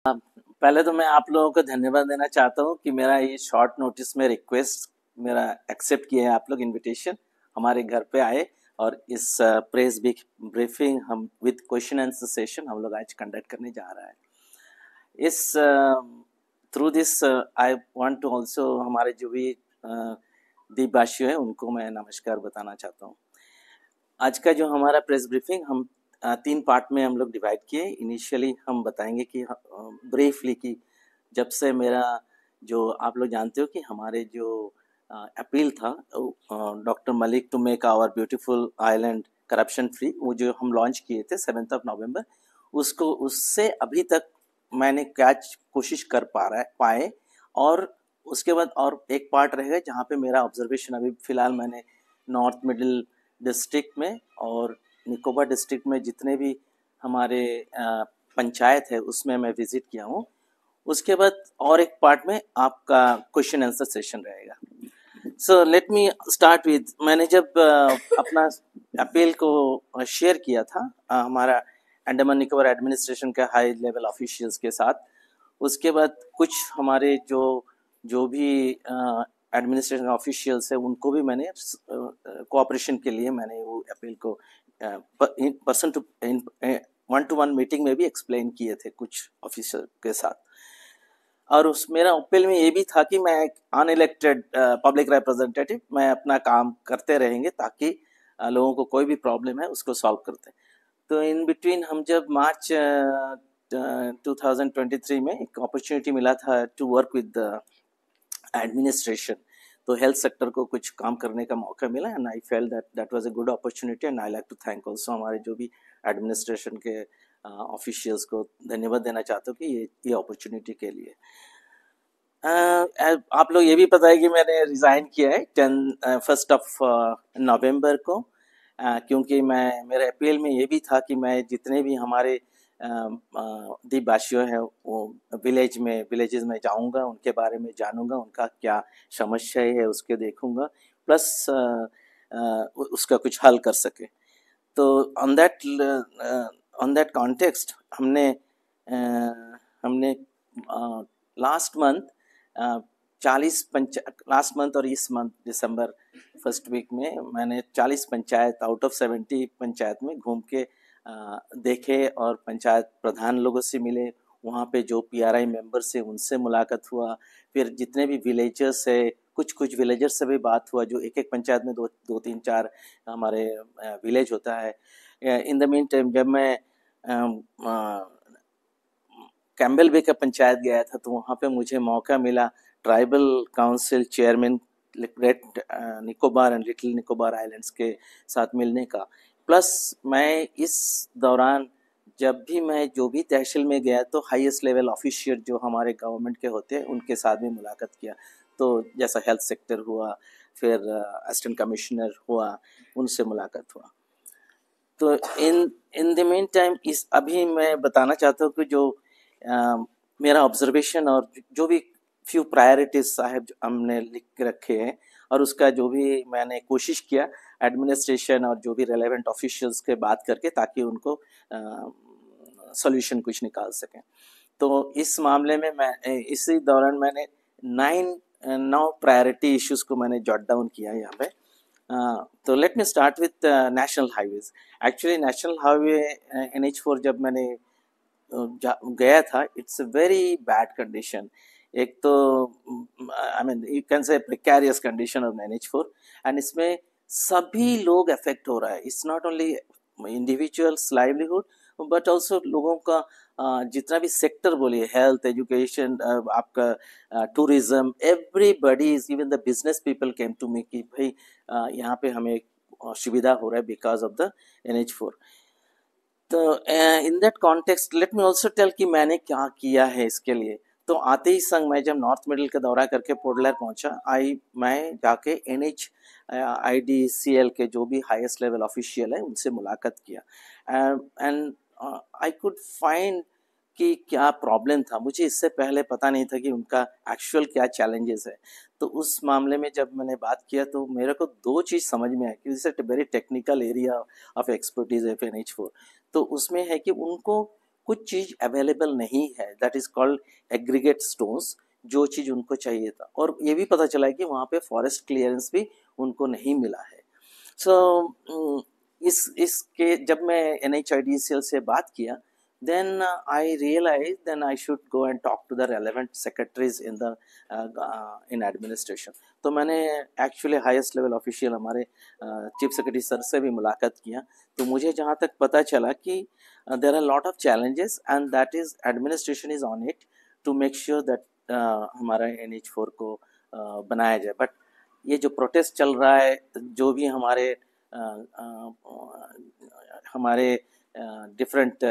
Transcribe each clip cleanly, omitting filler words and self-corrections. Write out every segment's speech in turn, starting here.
पहले तो मैं आप लोगों को धन्यवाद देना चाहता हूँ कि मेरा ये शॉर्ट नोटिस में रिक्वेस्ट मेरा एक्सेप्ट किया है। आप लोग इनविटेशन हमारे घर पे आए और इस प्रेस ब्रीफिंग हम विद क्वेश्चन आंसर सेशन हम लोग आज कंडक्ट करने जा रहा है। इस through this I want to also हमारे जो भी द्वीपवासी हैं उनको मैं नमस्कार बताना चाहता हूँ। आज का जो हमारा प्रेस ब्रीफिंग हम 3 पार्ट में हम लोग डिवाइड किए। इनिशियली हम बताएंगे कि ब्रीफली कि जब से मेरा जो आप लोग जानते हो कि हमारे जो अपील था doctor Malik to make our beautiful island corruption free, वो जो हम लॉन्च किए थे 7 नवंबर, उसको उससे अभी तक मैंने क्या कोशिश कर पाए और उसके बाद और एक पार्ट रहेगा जहाँ पे मेरा ऑब्जर्वेशन अभी फ़िलहाल मैंने नॉर्थ मिडिल डिस्ट्रिक्ट में और निकोबार डिस्ट्रिक्ट में जितने भी हमारे पंचायत है उसमें मैं विजिट किया हूँ। उसके बाद और एक पार्ट में आपका क्वेश्चन आंसर सेशन रहेगा। So let me start with, मैंने जब अपना अपील को शेयर किया था हमारा अंडमान निकोबार एडमिनिस्ट्रेशन के हाई लेवल ऑफिशियल्स के साथ, उसके बाद कुछ हमारे जो भी एडमिनिस्ट्रेशन ऑफिशियल्स है उनको भी मैंने कोऑपरेशन के लिए मैंने वो अपील को पर्सन टू 1-to-1 मीटिंग में भी एक्सप्लेन किए थे कुछ ऑफिसर के साथ। और उस मेरा अपील में ये भी था कि मैं एक अनइलेक्टेड पब्लिक रिप्रेजेंटेटिव, मैं अपना काम करते रहेंगे ताकि लोगों को कोई भी प्रॉब्लम है उसको सॉल्व करते हैं। तो इन बिटवीन हम जब मार्च 2023 में एक अपॉर्चुनिटी मिला था टू वर्क विद एडमिनिस्ट्रेशन, तो हेल्थ सेक्टर को कुछ काम करने का मौका मिला and I felt that was a good opportunity and I like to thank also हमारे जो भी एडमिनिस्ट्रेशन के ऑफिशियल्स को धन्यवाद देना चाहता हूँ कि ये अपॉर्चुनिटी के लिए। आप लोग ये भी पता है कि मैंने रिज़ाइन किया है 1 नवंबर को, क्योंकि मेरे अपील में ये भी था कि मैं जितने भी हमारे द्वीपवासियों हैं वो विलेजेस में जाऊंगा, उनके बारे में जानूंगा, उनका क्या समस्या है उसके देखूंगा, प्लस उसका कुछ हल कर सके। तो ऑन दैट कॉन्टेक्स्ट हमने लास्ट मंथ और इस मंथ दिसंबर फर्स्ट वीक में मैंने 40 पंचायत आउट ऑफ 70 पंचायत में घूम के देखे और पंचायत प्रधान लोगों से मिले, वहाँ पे जो पीआरआई मेंबर्स है उनसे मुलाकात हुआ, फिर जितने भी विलेजर्स है कुछ विलेजर्स से भी बात हुआ, जो एक पंचायत में 2-3-4 हमारे विलेज होता है। इन द मीन टाइम जब मैं कैम्बेल बे का पंचायत गया था तो वहाँ पे मुझे मौका मिला tribal council chairman great Nicobar and little Nicobar islands के साथ मिलने का। प्लस मैं इस दौरान जब भी मैं जो भी तहसील में गया तो हाईएस्ट लेवल ऑफिशियल जो हमारे गवर्नमेंट के होते हैं उनके साथ भी मुलाकात किया। तो जैसा हेल्थ सेक्टर हुआ, फिर असिस्टेंट कमिश्नर हुआ, उनसे मुलाकात हुआ। तो इन द मीन टाइम इस अभी मैं बताना चाहता हूँ कि जो मेरा ऑब्जर्वेशन और जो भी फ्यू प्रायोरिटीज साहब हमने लिख के रखे हैं और उसका जो भी मैंने कोशिश किया एडमिनिस्ट्रेशन और जो भी रेलेवेंट ऑफिशियल्स के बात करके ताकि उनको सॉल्यूशन कुछ निकाल सकें। तो इस मामले में मैं इसी दौरान मैंने 9 प्रायोरिटी इश्यूज को मैंने जॉट डाउन किया यहाँ पे। तो let me start with national highways. Actually national highway NH4 जब मैंने गया था, it's a very bad condition. एक तो I mean you can say precarious condition of NH4 and इसमें सभी लोग अफेक्ट हो रहा है। It's not only individuals livelihood but also लोगों का जितना भी सेक्टर बोलिए, हेल्थ, एजुकेशन, आपका tourism, everybody is, even the business people came to me कि भाई यहाँ पे हमें सुविधा हो रहा है बिकॉज ऑफ द NH4। तो in that context let me also tell कि मैंने क्या किया है इसके लिए। तो आते ही संग मैं जब नॉर्थ मिडिल का दौरा करके पोर्टलर पहुंचा, मैं जाके NHIDCL के जो भी हाईएस्ट लेवल ऑफिशियल है उनसे मुलाकात किया एंड आई कुड फाइंड कि क्या प्रॉब्लम था। मुझे इससे पहले पता नहीं था कि उनका एक्चुअल क्या चैलेंजेस है। तो उस मामले में जब मैंने बात किया तो मेरे को 2 चीज़ समझ में आई कि it's a very technical area of expertise of NH4। तो उसमें है कि उनको कुछ चीज़ अवेलेबल नहीं है, that is called aggregate stones, जो चीज़ उनको चाहिए था। और ये भी पता चला है कि वहाँ पे फॉरेस्ट क्लियरेंस भी उनको नहीं मिला है। सो इसके जब मैं NHIDCL से बात किया, then I realized then I should go and talk to the relevant secretaries in the in administration. तो मैंने एक्चुअली हाईएस्ट लेवल ऑफिशियल हमारे चीफ सेक्रेटरी सर से भी मुलाकात किया। तो मुझे जहाँ तक पता चला कि there are lot of challenges and that is administration is on it to make sure that हमारा NH4 को बनाया जाए। बट ये जो प्रोटेस्ट चल रहा है, जो भी हमारे different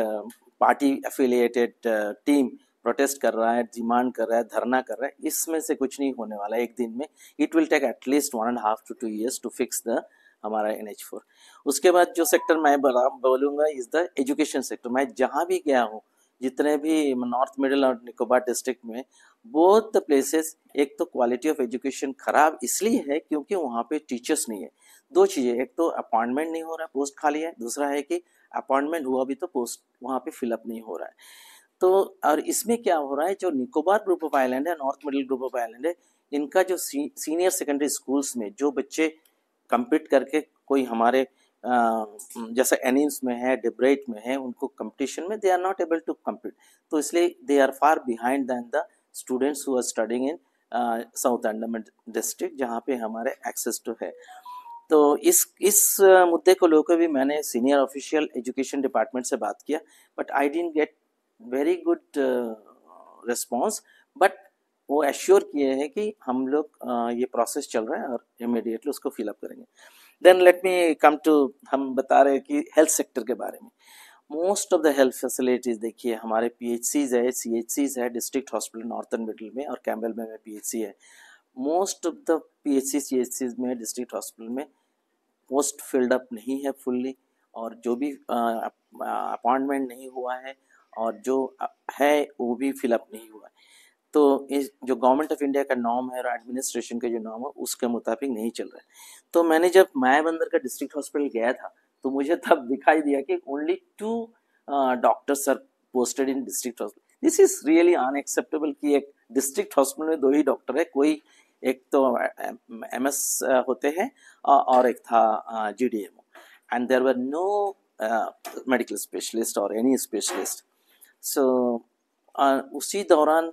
party affiliated team protest कर रहा है, डिमांड कर रहा है, धरना कर रहा है, इसमें से कुछ नहीं होने वाला एक दिन में। It will take at least 1.5 to 2 years to fix the हमारा NH4। उसके बाद जो सेक्टर मैं बोलूँगा इज द एजुकेशन सेक्टर। मैं जहाँ भी गया हूँ, जितने भी नॉर्थ मिडिल और निकोबार डिस्ट्रिक्ट में, बोथ द प्लेसेस, एक तो क्वालिटी ऑफ एजुकेशन खराब इसलिए है क्योंकि वहाँ पे टीचर्स नहीं है। दो चीज़ें, एक तो अपॉइंटमेंट नहीं हो रहा है, पोस्ट खाली है, दूसरा है कि अपॉइंटमेंट हुआ भी तो पोस्ट वहाँ पे फिलअप नहीं हो रहा है। तो और इसमें क्या हो रहा है, जो निकोबार ग्रुप ऑफ आइलैंड है, north middle group of island है, इनका जो सीनियर सेकेंडरी स्कूल्स में जो बच्चे compete करके कोई हमारे जैसे एनिम्स में है, डिब्रेट में है, उनको कंपटीशन में they are not able to compete. तो इसलिए they are far behind than the students who are studying in South Andaman district, जहाँ पे हमारे एक्सेस टू है। तो इस मुद्दे को लेकर भी मैंने सीनियर ऑफिशियल एजुकेशन डिपार्टमेंट से बात किया, but I didn't get very good response. But वो एश्योर किए हैं कि हम लोग ये प्रोसेस चल रहा है और इमीडिएटली उसको फिलअप करेंगे। Then let me come to, हम बता रहे हैं कि हेल्थ सेक्टर के बारे में। Most of the health facilities देखिए, हमारे PHCs है, CHCs है, डिस्ट्रिक्ट हॉस्पिटल नॉर्थन मिडिल में और कैम्बेल में PHC है। Most of the PHC CHCs में, डिस्ट्रिक्ट हॉस्पिटल में पोस्ट फिल्ड अप नहीं है फुल्ली, और जो भी अपॉइंटमेंट नहीं हुआ है और जो है वो भी फिलअप नहीं हुआ है। तो इस जो गवर्नमेंट ऑफ इंडिया का नॉर्म है और एडमिनिस्ट्रेशन के जो नॉर्म है उसके मुताबिक नहीं चल रहा है। तो मैंने जब मायाबंदर का डिस्ट्रिक्ट हॉस्पिटल गया था, तो मुझे तब दिखाई दिया कि only 2 doctors are posted in district hospital. This is really unacceptable कि एक डिस्ट्रिक्ट हॉस्पिटल में 2 ही डॉक्टर है, कोई एक तो MS होते हैं और एक था GDMO, and there were no medical specialist और एनी स्पेशलिस्ट। सो उसी दौरान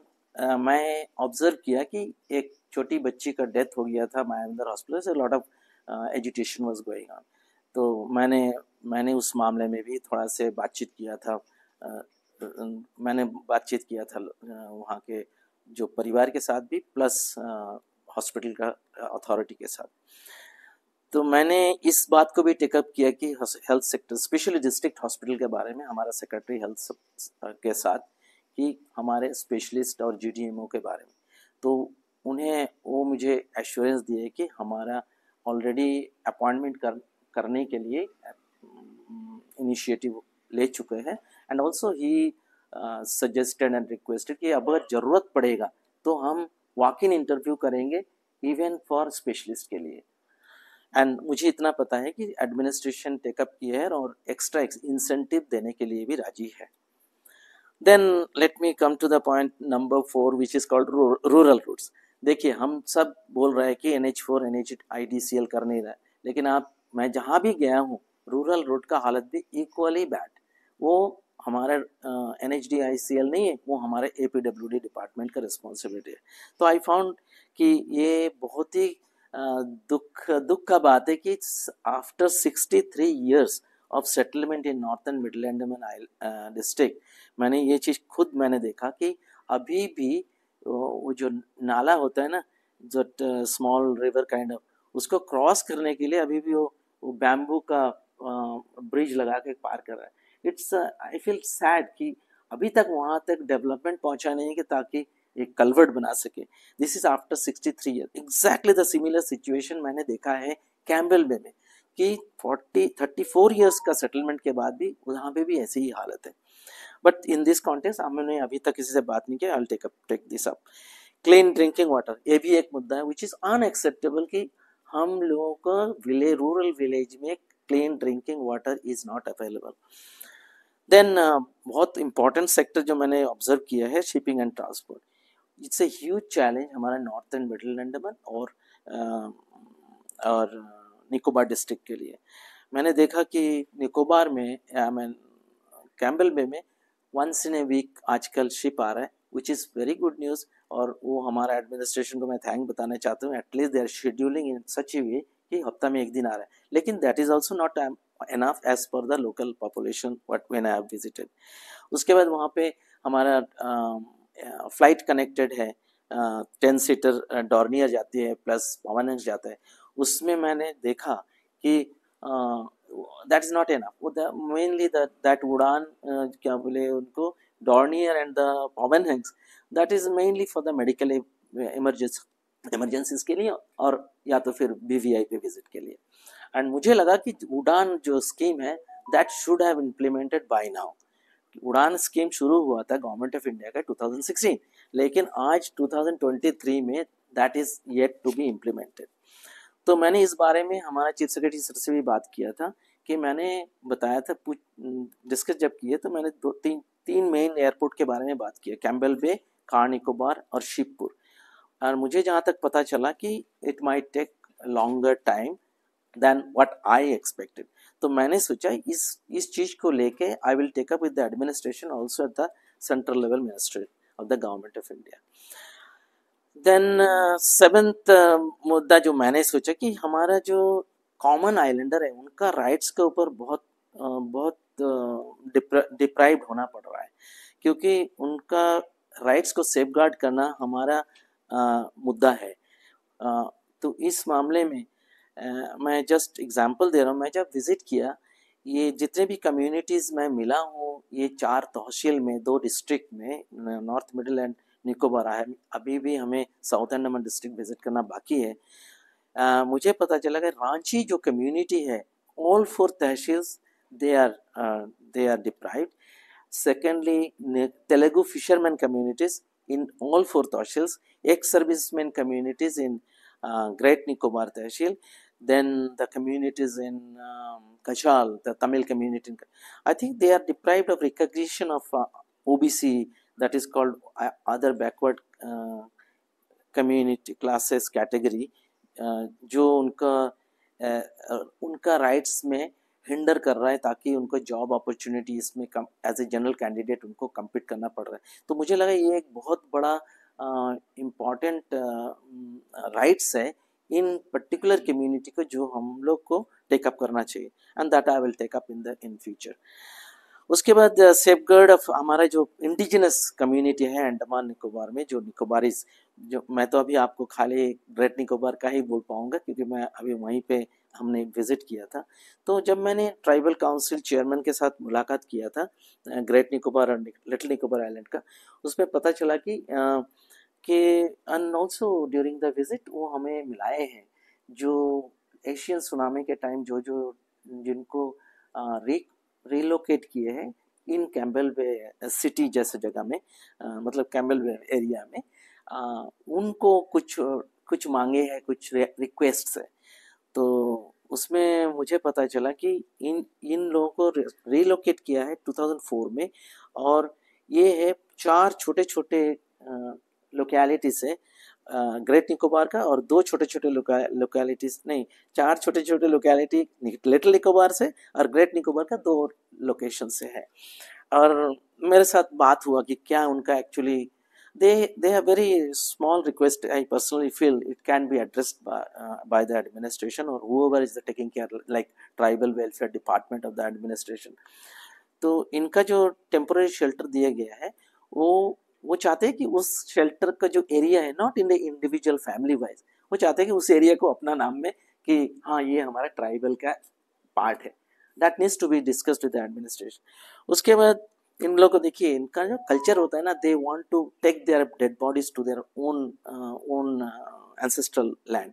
मैं ऑब्जर्व किया कि एक छोटी बच्ची का डेथ हो गया था मायाबंदर हॉस्पिटल से, lot of agitation was going on. तो मैंने उस मामले में भी थोड़ा से बातचीत किया था, मैंने बातचीत किया था वहाँ के जो परिवार के साथ भी, प्लस हॉस्पिटल का अथॉरिटी के साथ। तो मैंने इस बात को भी टेकअप किया कि health sector, specially district hospital के बारे में हमारा सेक्रेटरी हेल्थ के साथ, कि हमारे स्पेशलिस्ट और GDMO के बारे में। तो उन्हें वो मुझे एश्योरेंस दिए कि हमारा ऑलरेडी अपॉइंटमेंट करने के लिए इनिशिएटिव ले चुके हैं, and also he suggested and requested कि अगर ज़रूरत पड़ेगा तो हम वॉक इन इंटरव्यू करेंगे इवन फॉर स्पेशलिस्ट के लिए। एंड मुझे इतना पता है कि एडमिनिस्ट्रेशन टेकअप किया है और एक्स्ट्रा इंसेंटिव देने के लिए भी राजी है। Then let me come to the point number 4 which is called rural roots. देखिए, हम सब बोल रहे हैं कि NH4 NHIDCL कर नहीं रहा है, लेकिन मैं जहाँ भी गया हूँ, रूरल रूट का हालत भी इक्वली बैड। वो हमारा NHDICL नहीं है, वो हमारे APWD डिपार्टमेंट का रिस्पॉन्सिबिलिटी है। तो आई फाउंड कि ये बहुत ही दुख का बात है कि after 63 years of settlement in northern middle Andaman district, मैंने ये चीज़ खुद मैंने देखा कि अभी भी वो जो नाला होता है ना, जो स्मॉल रिवर काइंड ऑफ, उसको क्रॉस करने के लिए अभी भी वो बैम्बू का ब्रिज लगा के पार कर रहा है। इट्स आई फील सैड कि अभी तक वहाँ तक डेवलपमेंट पहुँचा नहीं है कि ताकि एक कल्वर्ट बना सके। This is after 63 years। Exactly the similar situation मैंने देखा है कैम्बेल में कि 34 years का सेटलमेंट के बाद भी वहाँ पे भी ऐसी ही हालत है। बट इन दिस कॉन्टेक्स्ट हमने अभी तक किसी से बात नहीं किया। I will take this up. Clean drinking water, ये भी एक मुद्दा है विच इज अनएक्सेप्टेबल कि हम लोगों को रूरल विलेज में clean drinking water is not available. Then बहुत इंपॉर्टेंट सेक्टर जो मैंने ऑब्जर्व किया है shipping and transport. It's a huge challenge हमारा नॉर्थ एंड मिडिल अंडमान और निकोबार डिस्ट्रिक्ट के लिए. मैंने देखा कि निकोबार में आई मीन कैम्बल बे में वंस इन ए वीक आजकल शिप आ रहा है which is very good news. और वो हमारा एडमिनिस्ट्रेशन को मैं थैंक बताना चाहता हूँ. एटलीस्ट दे आर शेड्यूलिंग इन सच ए वे कि हफ्ता में एक दिन आ रहा है. लेकिन that is also not enough as per the local population what when I have visited. उसके बाद वहाँ पे हमारा फ्लाइट कनेक्टेड है. 10 सीटर डॉर्नियर जाती है प्लस पवनहंस जाता है. उसमें मैंने देखा कि that is not enough. Mainly that Udan क्या बोले उनको Dornier and the Pawan Hans that is mainly for the medical emergencies के लिए और या तो फिर BVI पे विजिट के लिए. एंड मुझे लगा कि उड़ान जो स्कीम है that should have implemented by now. उड़ान स्कीम शुरू हुआ था गवर्नमेंट ऑफ इंडिया का 2016, लेकिन आज 2023 में that is yet to be implemented. तो मैंने इस बारे में हमारा चीफ सेक्रेटरी सर से भी बात किया था कि मैंने बताया था डिस्कस जब किए तो मैंने तीन मेन एयरपोर्ट के बारे में बात किया. कैम्बल बे, कार निकोबार और शिवपुर. और मुझे जहाँ तक पता चला कि it might take longer time than what I expected. तो मैंने सोचा इस चीज को लेके I will take up with the administration also at the central level ministry of the government of India. Then seventh मुद्दा जो मैंने सोचा कि हमारा जो कॉमन आइलैंडर है उनका राइट्स के ऊपर बहुत डिप्राइव्ड होना पड़ रहा है क्योंकि उनका राइट्स को सेफगार्ड करना हमारा मुद्दा है. तो इस मामले में मैं जस्ट एग्जांपल दे रहा हूँ. मैं जब विजिट किया ये जितने भी कम्युनिटीज़ मैं मिला हूँ ये 4 तहसील में 2 डिस्ट्रिक्ट में नॉर्थ मिडिल एंड निकोबार है. अभी भी हमें साउथ अंडमान डिस्ट्रिक्ट विजिट करना बाकी है. मुझे पता चला कि रांची जो कम्युनिटी है all 4 tehsils they are deprived. Secondly Telugu fisherman communities in all 4 tehsils, ex servicemen communities in Great Nicobar Tehsil, then the communities in Kachal, the Tamil community. I think they are deprived of recognition of OBC, that is called other backward community classes category, जो उनका rights में hinder कर रहा है ताकि उनको job opportunity इसमें as a general candidate उनको कम्पीट करना पड़ रहा है. तो मुझे लगा ये एक बहुत बड़ा इम्पॉर्टेंट राइट्स है इन पर्टिकुलर कम्युनिटी को जो हम लोग को टेकअप करना चाहिए and that I will take up in future. उसके बाद सेफगार्ड ऑफ हमारा जो इंडिजिनस कम्युनिटी है अंडमान निकोबार में जो निकोबारीज, जो मैं तो अभी आपको खाली ग्रेट निकोबार का ही बोल पाऊंगा क्योंकि मैं अभी वहीं पे हमने विजिट किया था. तो जब मैंने ट्राइबल काउंसिल चेयरमैन के साथ मुलाकात किया था ग्रेट निकोबार और लिटिल निकोबार आइलैंड का, उसमें पता चला कि and also during the visit वो हमें मिलाए हैं जो एशियन सुनामी के टाइम जो जिनको रिलोकेट किए हैं इन कैम्बल बे सिटी जैसे जगह में, मतलब कैम्बल बे एरिया में, उनको कुछ मांगे हैं, कुछ रिक्वेस्ट्स है. तो उसमें मुझे पता चला कि इन लोगों को रिलोकेट किया है 2004 में और ये है 4 छोटे छोटे लोकेलिटी से ग्रेट निकोबार का और 2 छोटे छोटे लोकेलिटीज नहीं 4 छोटे छोटे लोकेलिटी लिटिल निकोबार से और ग्रेट निकोबार का 2 लोकेशन से है. और मेरे साथ बात हुआ कि क्या उनका actually they have very small request. I personally feel it can be addressed by the administration or whoever is taking care, like tribal welfare department of the administration. तो इनका जो टेम्पोररी शेल्टर दिया गया है वो चाहते हैं कि उस शेल्टर का जो एरिया है not in the individual family wise, वो चाहते हैं कि उस एरिया को अपना नाम में कि हाँ ये हमारा ट्राइबल का पार्ट है. That needs to be discussed with the administration. उसके बाद इन लोगों को देखिए इनका जो कल्चर होता है ना, they want to take their dead bodies to their own ancestral land.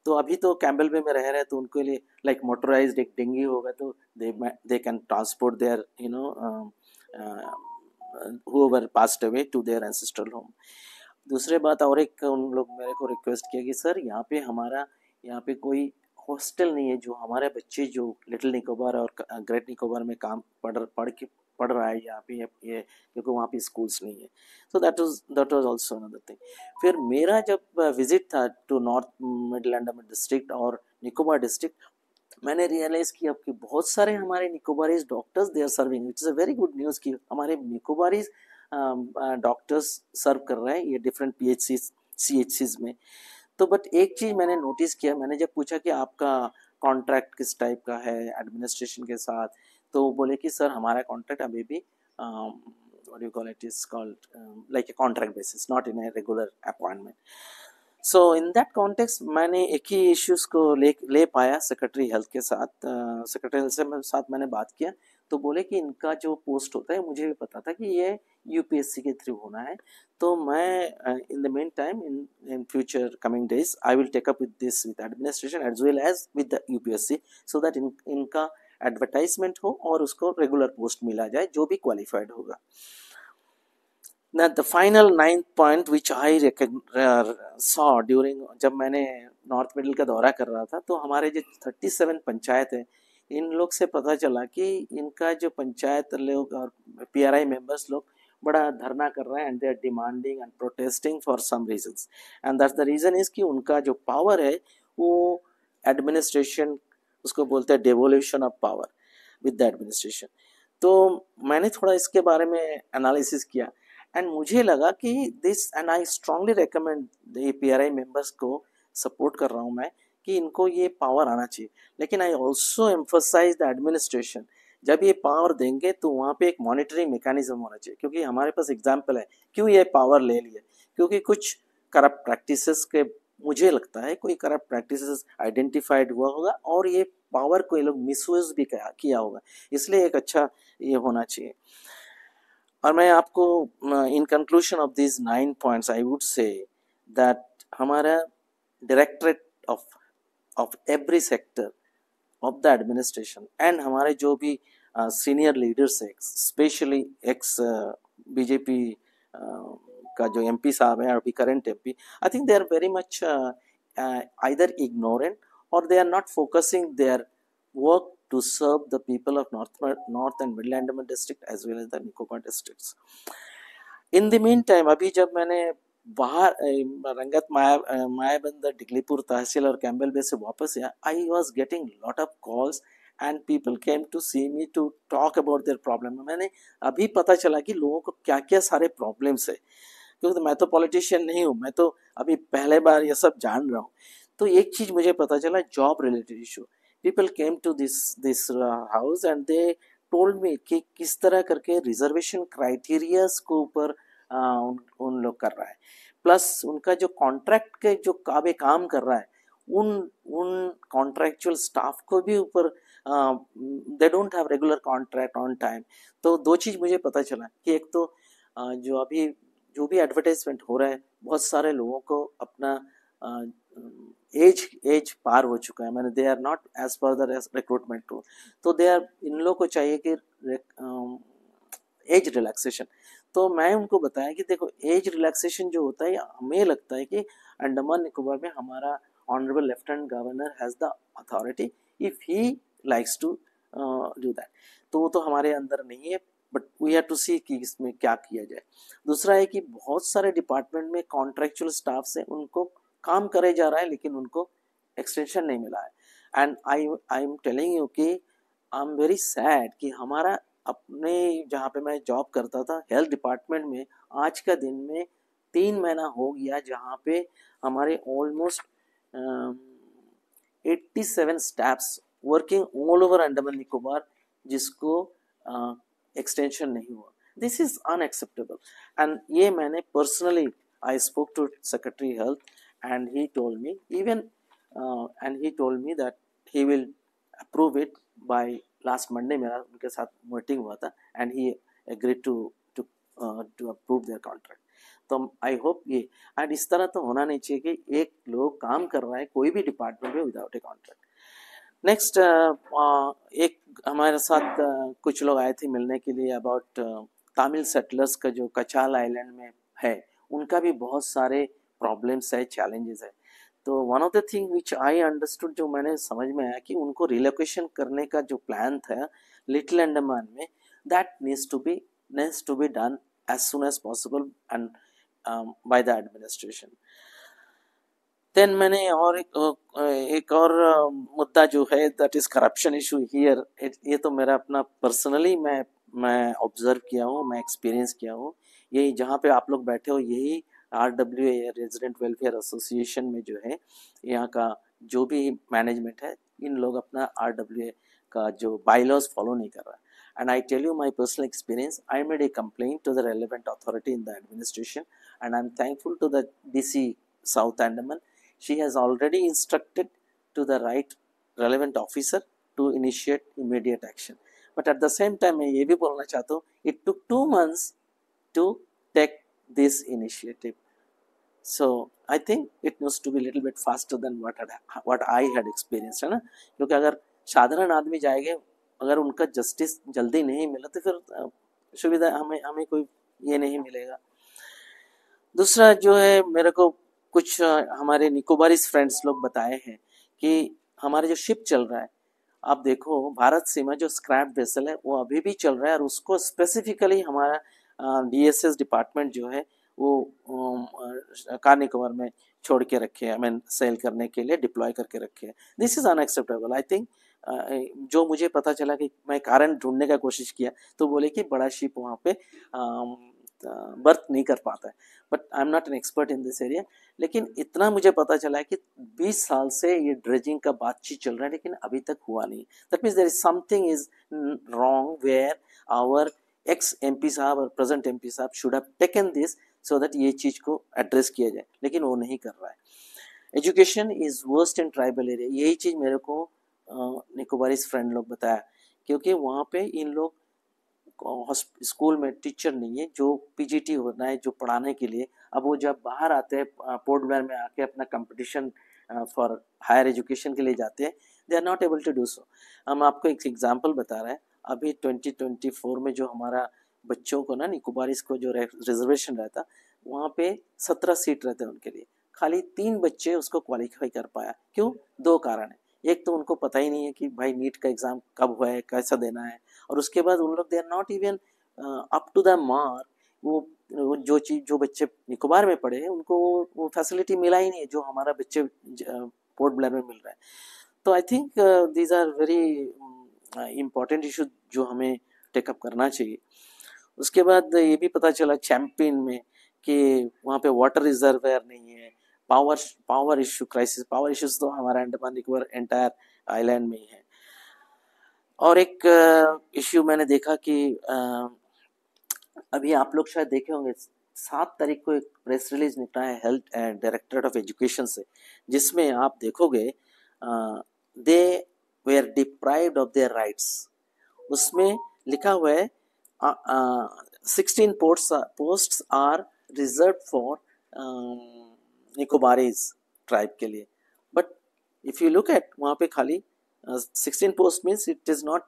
तो अभी तो कैम्बल बे में रह रहे हैं तो उनके लिए लाइक मोटराइज्ड एक डिंगी होगा तो they can transport their whoever passed away to their ancestral home. दूसरे बात और एक उन लोग मेरे को रिक्वेस्ट किया कि सर यहाँ पे कोई हॉस्टल नहीं है जो हमारे बच्चे जो लिटिल निकोबार और ग्रेट निकोबार में काम पढ़ रहा है यहाँ पे ये क्योंकि वहाँ पे स्कूल्स नहीं है. So that was also another thing. फिर मेरा जब विजिट था to north middle Andaman district और निकोबार डिस्ट्रिक्ट, मैंने रियलाइज किया कि बहुत सारे हमारे Nicobarese doctors they are serving. It's a very good news कि हमारे निकोबारीज डॉक्टर्स सर्व कर रहे हैं ये डिफरेंट PHC CHCs में. तो बट एक चीज़ मैंने नोटिस किया, मैंने जब पूछा कि आपका कॉन्ट्रैक्ट किस टाइप का है एडमिनिस्ट्रेशन के साथ, तो बोले कि सर हमारा कॉन्ट्रैक्ट अभी भी what you call it is called like a contract basis, not in a regular appointment. So in that context मैंने एक ही इश्यूज को ले पाया सेक्रेटरी हेल्थ के साथ. सेक्रेटरी हेल्थ से साथ मैंने बात किया तो बोले कि इनका जो पोस्ट होता है, मुझे भी पता था कि ये UPSC के थ्रू होना है. तो मैं in the meantime in future coming days I will take up with this with administration as well as with the UPSC so that इनका एडवर्टाइजमेंट हो और उसको रेगुलर पोस्ट मिला जाए जो भी क्वालिफाइड होगा. Now the final ninth point which I saw during जब मैंने नॉर्थ मिडिल का दौरा कर रहा था, तो हमारे जो 37 पंचायत है, इन लोग से पता चला कि इनका जो पंचायत लोग और PRI मेंबर्स लोग बड़ा धरना कर रहे हैं and they are demanding and protesting for some reasons. And that's the reason is कि उनका जो पावर है वो एडमिनिस्ट्रेशन, उसको बोलते हैं devolution of power with the administration. तो मैंने थोड़ा इसके बारे में एनालिसिस किया एंड मुझे लगा कि this and I strongly recommend the PRI members को सपोर्ट कर रहा हूँ मैं कि इनको ये पावर आना चाहिए. लेकिन I also emphasize the administration, जब ये पावर देंगे तो वहाँ पे एक मॉनिटरिंग मैकेनिज्म होना चाहिए. क्योंकि हमारे पास एग्जाम्पल है क्यों ये पावर ले लिया, क्योंकि कुछ करप्ट प्रैक्टिसेस के, मुझे लगता है कोई करप्ट प्रैक्टिसेस आइडेंटिफाइड हुआ होगा और ये पावर को ये लोग मिसयूज भी किया होगा. इसलिए एक अच्छा ये होना चाहिए. और मैं आपको in conclusion of this 9 points I would say that हमारा directorate of every sector of the administration and हमारे जो भी सीनियर लीडर्स है, स्पेशली एक्स BJP का जो MP साहब है, अभी current MP, I think they are very much either ignorant और they are not focusing their work to serve the people of North and Middle Andaman district as well as the Nicobar districts. In the meantime, अभी जब मैंने बाहर रंगत मायाबंदर डिगलीपुर तहसील और Campbell बे से वापस आया, I was getting lot of calls and people came to see me to talk about their problem. मैंने अभी पता चला कि लोगों को क्या क्या सारे प्रॉब्लम्स है, क्योंकि मैं तो पॉलिटिशियन नहीं हूँ, मैं तो अभी पहले बार ये सब जान रहा हूँ. तो एक चीज मुझे पता चला, job related issue. People came to this house and they told me कि किस तरह करके रिजर्वेशन क्राइटेरियाज को ऊपर उन लोग कर रहा है, प्लस उनका जो कॉन्ट्रैक्ट के जो काम कर रहा है उन कॉन्ट्रैक्चुअल स्टाफ को भी ऊपर they don't have regular contract on time. तो दो चीज़ मुझे पता चला कि एक तो जो भी एडवर्टाइजमेंट हो रहा है, बहुत सारे लोगों को अपना एज पार हो चुका है, मैंने they are not as per the recruitment rule. तो दे आर, इन लोगों को चाहिए कि एज रिलैक्सेशन. तो मैं उनको बताया कि देखो एज रिलैक्सेशन जो होता है, हमें लगता है कि अंडमान निकोबार में हमारा honourable lieutenant governor has the authority if he likes to do that. तो वो तो हमारे अंदर नहीं है, but we have to see कि इसमें क्या किया जाए. दूसरा है कि बहुत सारे डिपार्टमेंट में कॉन्ट्रैक्चुअल स्टाफ से उनको काम करे जा रहा है लेकिन उनको एक्सटेंशन नहीं मिला है. And I am telling you कि आई एम वेरी सैड कि हमारा अपने जहाँ पे मैं जॉब करता था हेल्थ डिपार्टमेंट में, आज का दिन में 3 महीना हो गया जहाँ पे हमारे almost 87 staffs working all over Andaman Nicobar जिसको एक्सटेंशन नहीं हुआ. This is unacceptable. एंड ये मैंने personally I spoke to secretary health and he told me that he will approve it by last Monday. मेरा उनके साथ मीटिंग हुआ था and he agreed to approve their contract. तो I hope ये, and इस तरह तो होना नहीं चाहिए कि एक लोग काम कर रहा है कोई भी डिपार्टमेंट में विदाउट ए कॉन्ट्रैक्ट. नेक्स्ट एक हमारे साथ कुछ लोग आए थे मिलने के लिए अबाउट तमिल सेटलर्स का जो कचाल आइलैंड में है, उनका भी बहुत सारे प्रॉब्लम्स है, चैलेंजेस है. तो one of the thing which I understood, जो मैंने समझ में आया कि उनको रिलोकेशन करने का जो प्लान था लिटिल अंडमान में, that needs to be done as soon as possible and by the administration. Then मैंने और एक और मुद्दा जो है that is corruption issue here. ये तो मेरा अपना पर्सनली मैं ऑब्जर्व किया हूँ, मैं एक्सपीरियंस किया हूँ। यही जहाँ पे आप लोग बैठे हो, यही RWA रेजिडेंट वेलफेयर एसोसिएशन में जो है, यहाँ का जो भी मैनेजमेंट है, इन लोग अपना RWA का जो बाईलॉज फॉलो नहीं कर रहा। And I tell you my personal experience, I made a complaint to the relevant authority in the administration and I am thankful to the DC South Andaman. She has already instructed to the relevant officer to initiate immediate action. But at the same time, मैं ये भी बोलना चाहता हूँ, it took 2 months to take this initiative. So I think it needs to be a little bit faster than what I had experienced, है ना? क्योंकि अगर साधारण आदमी जाएंगे, अगर उनका जस्टिस जल्दी नहीं मिला तो फिर सुविधा हमें कोई ये नहीं मिलेगा। दूसरा जो है, मेरे को कुछ हमारे निकोबारीज फ्रेंड्स लोग बताए हैं कि हमारे जो शिप चल रहा है, आप देखो भारत सीमा जो स्क्रैप वेसल है वो अभी भी चल रहा है, और उसको स्पेसिफिकली हमारा DSS डिपार्टमेंट जो है वो कार निकोबार में छोड़ के रखे हैं, मीन सेल करने के लिए डिप्लॉय करके रखे हैं। This is unacceptable. I think जो मुझे पता चला कि मैं कारण ढूंढने का कोशिश किया तो बोले कि बड़ा शिप वहाँ पे बर्थ नहीं कर पाता है, but I am not an expert in this area. लेकिन इतना मुझे पता चला है कि 20 साल से ये ड्रेजिंग का बातचीत चल रहा है, लेकिन अभी तक हुआ नहीं। That means there is something is wrong where our ex MP sahab और present MP sahab should have taken this so that ये चीज को एड्रेस किया जाए, लेकिन वो नहीं कर रहा है। Education is worst in tribal area, यही चीज मेरे को निकोबारीज फ्रेंड लोग बताया, क्योंकि वहाँ पे इन लोग स्कूल में टीचर नहीं है जो PGT होना है जो पढ़ाने के लिए। अब वो जब बाहर आते हैं पोर्ट ब्लेयर में आके अपना कंपटीशन फॉर हायर एजुकेशन के लिए जाते हैं, they are not able to do so. हम आपको एक एग्जांपल बता रहे हैं, अभी 2024 में जो हमारा बच्चों को ना निकोबारीज को जो रिजर्वेशन रहता, वहाँ पे 17 सीट रहते हैं उनके लिए, खाली 3 बच्चे उसको क्वालिफाई कर पाया। क्यों? 2 कारण है। एक तो उनको पता ही नहीं है कि भाई नीट का एग्जाम कब हुआ है, कैसा देना है, और उसके बाद उन लोग they are not even up to the mark. वो जो चीज जो बच्चे निकोबार में पढ़े हैं उनको वो फैसिलिटी मिला ही नहीं है जो हमारा बच्चे पोर्ट ब्लेयर में मिल रहा है। तो I think these are very important issue जो हमें टेकअप करना चाहिए। उसके बाद ये भी पता चला चैंपियन में कि वहाँ पे वाटर रिजर्वायर नहीं है, power issue crisis, power issues तो हमारा अंडमान निकोबार एंटायर आइलैंड में ही है। और एक इश्यू मैंने देखा कि अभी आप लोग शायद देखे होंगे, 7 तारीख को एक प्रेस रिलीज निकला है हेल्थ डायरेक्टरेट ऑफ एजुकेशन से, जिसमें आप देखोगे they were deprived of their rights. उसमें लिखा हुआ है 16 posts are reserved for Nicobarese tribe के लिए, but if you look at वहाँ पे खाली 16 post means it is not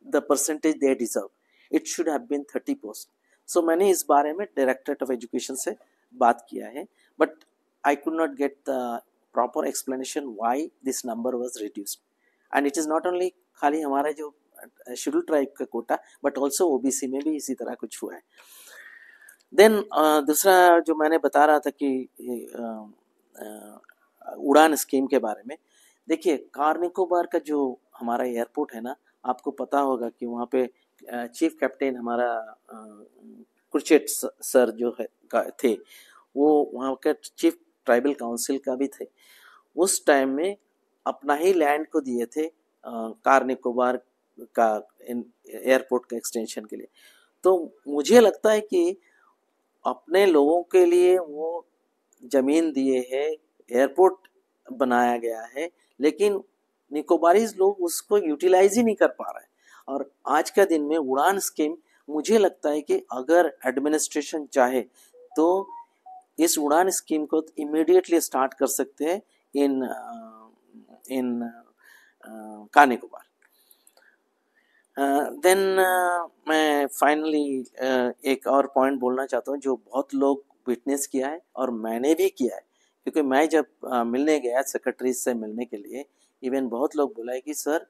the percentage they deserve. It should have been 30 post. So मैंने इस बारे में डायरेक्टरेट ऑफ एजुकेशन से बात किया है, but I could not get the proper explanation why this number was reduced. And it is not only खाली हमारा जो शेड्यूल ट्राइब का कोटा, but also OBC में भी इसी तरह कुछ हुआ है। देन दूसरा जो मैंने बता रहा था कि उड़ान स्कीम के बारे में, देखिए कार निकोबार का जो हमारा एयरपोर्ट है ना, आपको पता होगा कि वहाँ पे चीफ कैप्टन हमारा कुरचेट सर जो है थे, वो वहाँ का चीफ ट्राइबल काउंसिल का भी थे। उस टाइम में अपना ही लैंड को दिए थे कार निकोबार का एयरपोर्ट का एक्सटेंशन के लिए। तो मुझे लगता है कि अपने लोगों के लिए वो जमीन दिए है, एयरपोर्ट बनाया गया है, लेकिन निकोबारीज लोग उसको यूटिलाइज ही नहीं कर पा रहे हैं। और आज का दिन में उड़ान स्कीम, मुझे लगता है कि अगर एडमिनिस्ट्रेशन चाहे तो इस उड़ान स्कीम को इमीडिएटली स्टार्ट कर सकते हैं इन कार निकोबार। देन मैं फाइनली एक और पॉइंट बोलना चाहता हूँ जो बहुत लोग विटनेस किया है और मैंने भी किया है, क्योंकि मैं जब मिलने गया सेक्रेटरी से मिलने के लिए, इवन बहुत लोग बोला है कि सर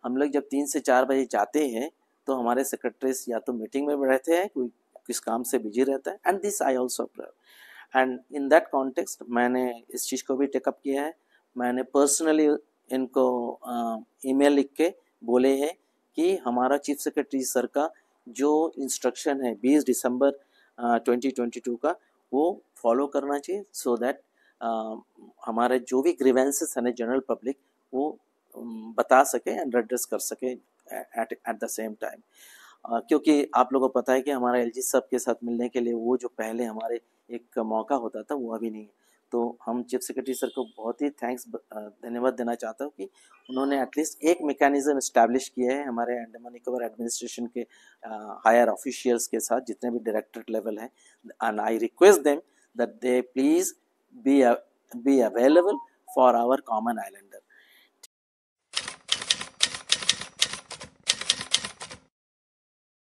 हम लोग जब 3 से 4 बजे जाते हैं तो हमारे सेक्रेटरीज या तो मीटिंग में रहते हैं, कोई किस काम से बिजी रहता है, and this I also observe. And in that context मैंने इस चीज़ को भी टेकअप किया है। मैंने पर्सनली इनको ईमेल लिख के बोले हैं कि हमारा चीफ सेक्रेटरी सर का जो इंस्ट्रक्शन है 20 दिसंबर 2022 का वो फॉलो करना चाहिए, सो दैट हमारे जो भी ग्रीवेंसेस हैं जनरल पब्लिक वो बता सके एंड एड्रेस कर सके एट द सेम टाइम। क्योंकि आप लोगों को पता है कि हमारा एलजी साहब के साथ मिलने के लिए वो जो पहले हमारे एक मौका होता था वो अभी नहीं है। तो हम चीफ सेक्रेटरी सर को बहुत ही धन्यवाद देना चाहता हूँ कि उन्होंने एटलीस्ट एक मैकेनिज्म इस्टेब्लिश किया है हमारे अंडमान निकोबार एडमिनिस्ट्रेशन के हायर ऑफिशियल्स के साथ, जितने भी डायरेक्टर लेवल हैं, and I request them that they please be available for our common island.